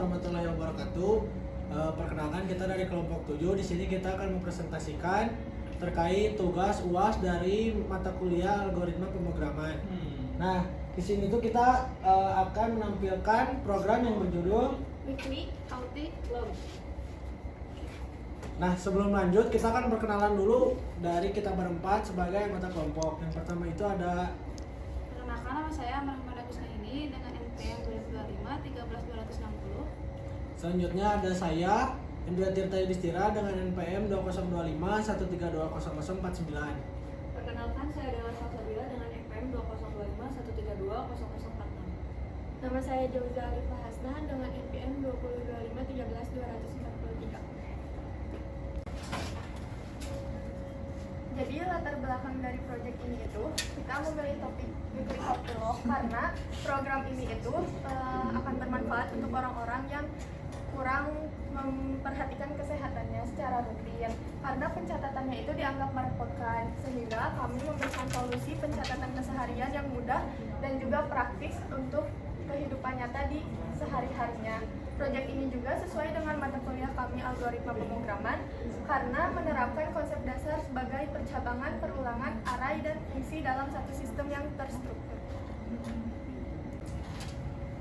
warahmatullahi wabarakatuh. Perkenalkan, kita dari kelompok 7. Di sini kita akan mempresentasikan terkait tugas UAS dari mata kuliah algoritma pemrograman. Nah, di sini tuh kita akan menampilkan program yang berjudul Weekly Auti Log. Nah, sebelum lanjut kita akan perkenalan dulu dari kita berempat sebagai anggota kelompok. Yang pertama itu ada Perkenalkan, nama saya Muhammad Agus Naini dengan NPM 2025 13260. Selanjutnya ada saya Indra Tirta Yudhistira dengan NPM 2025 1320049. Perkenalkan, saya Dewa Salsabila dengan NPM 2025 1320046. Nama saya Jauza Alifah Hasna dengan NPM 2025 13243. Jadi latar belakang dari proyek ini itu kita memilih topik Weekly Auti Log karena program ini itu akan bermanfaat untuk orang-orang yang kurang memperhatikan kesehatannya secara rutin karena pencatatannya itu dianggap merepotkan, sehingga kami memberikan solusi pencatatan keseharian yang mudah dan juga praktis untuk kehidupan nyata di sehari-harinya. Proyek ini juga sesuai dengan mata kuliah kami algoritma pemrograman karena menerapkan konsep dasar sebagai percabangan, perulangan, arai, dan fungsi dalam satu sistem yang terstruktur.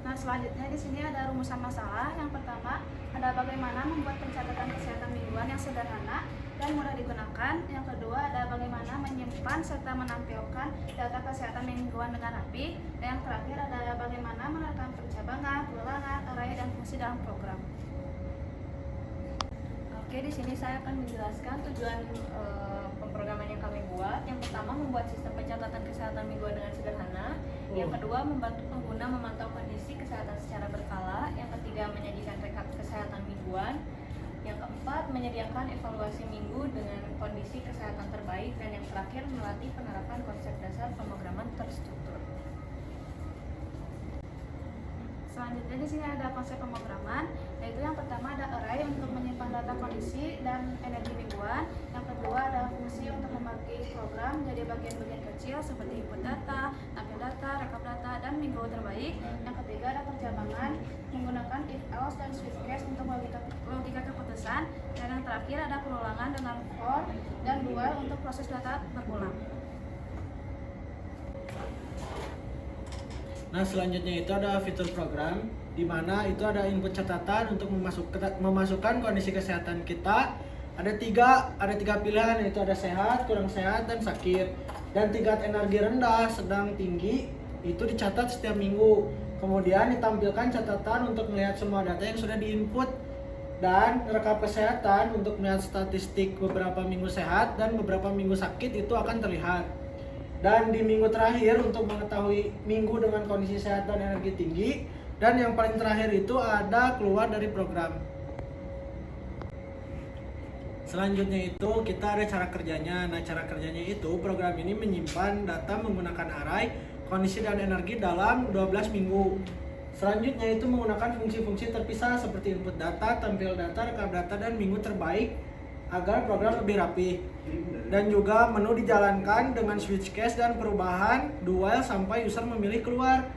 Nah, selanjutnya di sini ada rumusan masalah. Yang pertama, ada bagaimana membuat pencatatan kesehatan mingguan yang sederhana dan mudah digunakan. Yang kedua, ada bagaimana menyimpan serta menampilkan data kesehatan mingguan dengan rapi. Dan yang terakhir, ada bagaimana menerapkan percabangan, perulangan, array, dan fungsi dalam program. Oke, di sini saya akan menjelaskan tujuan pemrograman yang kami buat. Yang pertama, membuat sistem pencatatan kesehatan mingguan dengan sederhana. Yang kedua, membantu pengguna memantau kondisi kesehatan secara berkala. Yang ketiga, menyajikan rekap kesehatan mingguan. Yang keempat, menyediakan evaluasi minggu dengan kondisi kesehatan terbaik. Dan yang terakhir, melatih penerapan konsep dasar pemrograman terstruktur. Selanjutnya di sini ada konsep pemrograman, yaitu yang pertama ada array untuk menyimpan data kondisi dan energi mingguan. Yang kedua ada fungsi untuk membagi program menjadi bagian-bagian kecil seperti input data, tampil data, rekap data, dan minggu terbaik. Yang ketiga ada percabangan menggunakan if else dan switch case untuk logika keputusan. Dan yang terakhir ada perulangan dengan for dan dual untuk proses data berulang. Nah, selanjutnya itu ada fitur program, di mana itu ada input catatan untuk memasukkan kondisi kesehatan kita. Ada tiga pilihan, yaitu ada sehat, kurang sehat, dan sakit. Dan tingkat energi rendah, sedang, tinggi itu dicatat setiap minggu. Kemudian ditampilkan catatan untuk melihat semua data yang sudah diinput, dan rekap kesehatan untuk melihat statistik beberapa minggu sehat dan beberapa minggu sakit itu akan terlihat. Dan di minggu terakhir untuk mengetahui minggu dengan kondisi sehat dan energi tinggi. Dan yang paling terakhir itu ada keluar dari program. Selanjutnya itu kita ada cara kerjanya. Nah, cara kerjanya itu program ini menyimpan data menggunakan array, kondisi dan energi dalam 12 minggu. Selanjutnya itu menggunakan fungsi-fungsi terpisah seperti input data, tampil data, rekap data, dan minggu terbaik agar program lebih rapi. Dan juga menu dijalankan dengan switch case dan perubahan dual sampai user memilih keluar.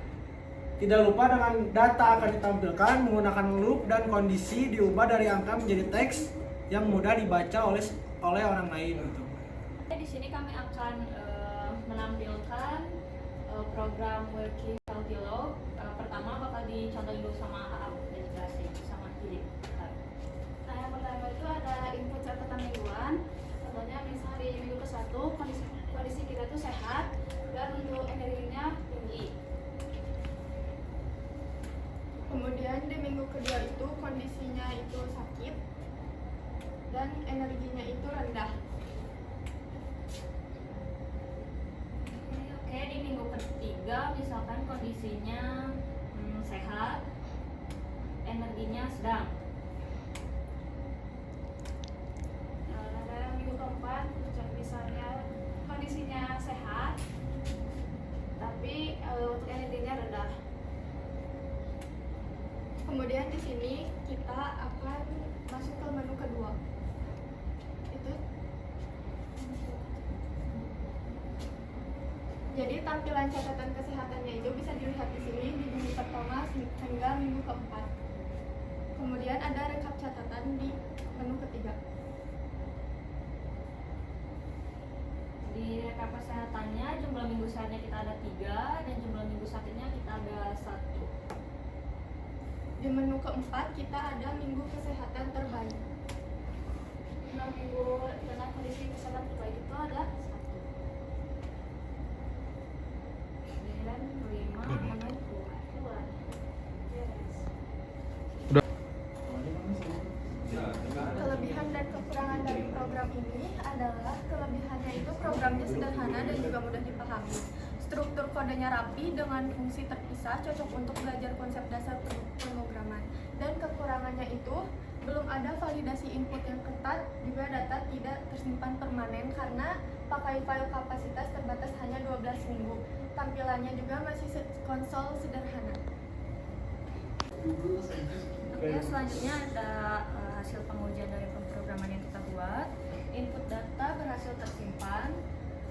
Tidak lupa dengan data akan ditampilkan menggunakan loop dan kondisi diubah dari angka menjadi teks yang mudah dibaca oleh orang lain. Di sini kami akan menampilkan program Weekly Auti Log. Pertama bakal dicontohin dulu sama Aap dan jelasin sama Hilip. Nah, yang pertama itu ada input catatan mingguan. Contohnya misal hari minggu ke-1 kondisi kita tuh sehat dan untuk energinya tinggi. Kemudian di minggu kedua itu kondisinya itu sakit dan energinya itu rendah. Oke, di minggu ketiga misalkan kondisinya sehat, energinya sedang. Minggu keempat, misalnya kondisinya sehat, tapi untuk energinya rendah. Kemudian di sini kita akan masuk ke menu kedua. Itu jadi tampilan catatan kesehatannya itu bisa dilihat di sini di minggu pertama hingga minggu keempat. kesehatan di menu ketiga. Di rekap kesehatannya jumlah minggu sehatnya kita ada 3 dan jumlah minggu sakitnya kita ada 1. Di menu keempat kita ada minggu kesehatan terbaik. Jumlah minggu dengan kondisi kesehatan terbaik itu ada 1. 9, 5, 6, 2. Kelebihan dan kekurangan dari program ini adalah kelebihannya itu programnya sederhana dan juga mudah dipahami. Struktur kodenya rapi dengan fungsi terpisah, cocok untuk belajar konsep dasar pemrograman. Dan kekurangannya itu belum ada validasi input yang ketat, juga data tidak tersimpan permanen karena pakai file kapasitas terbatas hanya 12 minggu. Tampilannya juga masih konsol sederhana. Oke, selanjutnya ada hasil pengujian dari pemrograman yang kita buat. Input data berhasil tersimpan,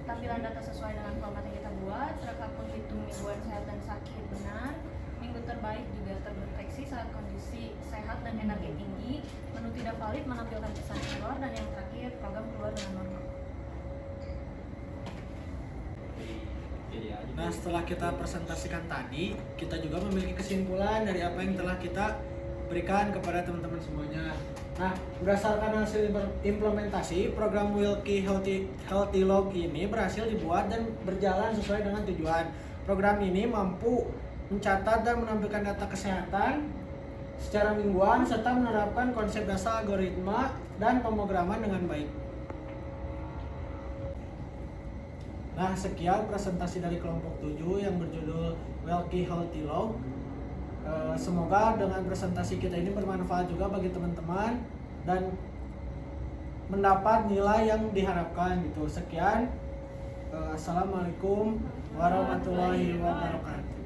tampilan data sesuai dengan format yang kita buat, rekap penghitung mingguan sehat dan sakit benar, minggu terbaik juga terdeteksi saat kondisi sehat dan energi tinggi, menu tidak valid menampilkan pesan error, dan yang terakhir program keluar dengan normal. Nah, setelah kita presentasikan tadi, kita juga memiliki kesimpulan dari apa yang telah kita berikan kepada teman-teman semuanya. Nah, berdasarkan hasil implementasi, program Wilkie Healthy Log ini berhasil dibuat dan berjalan sesuai dengan tujuan. Program ini mampu mencatat dan menampilkan data kesehatan secara mingguan serta menerapkan konsep dasar algoritma dan pemrograman dengan baik. Nah, sekian presentasi dari kelompok 7 yang berjudul Wilkie Healthy Log. Semoga dengan presentasi kita ini bermanfaat juga bagi teman-teman dan mendapat nilai yang diharapkan gitu. Sekian. Assalamualaikum warahmatullahi wabarakatuh.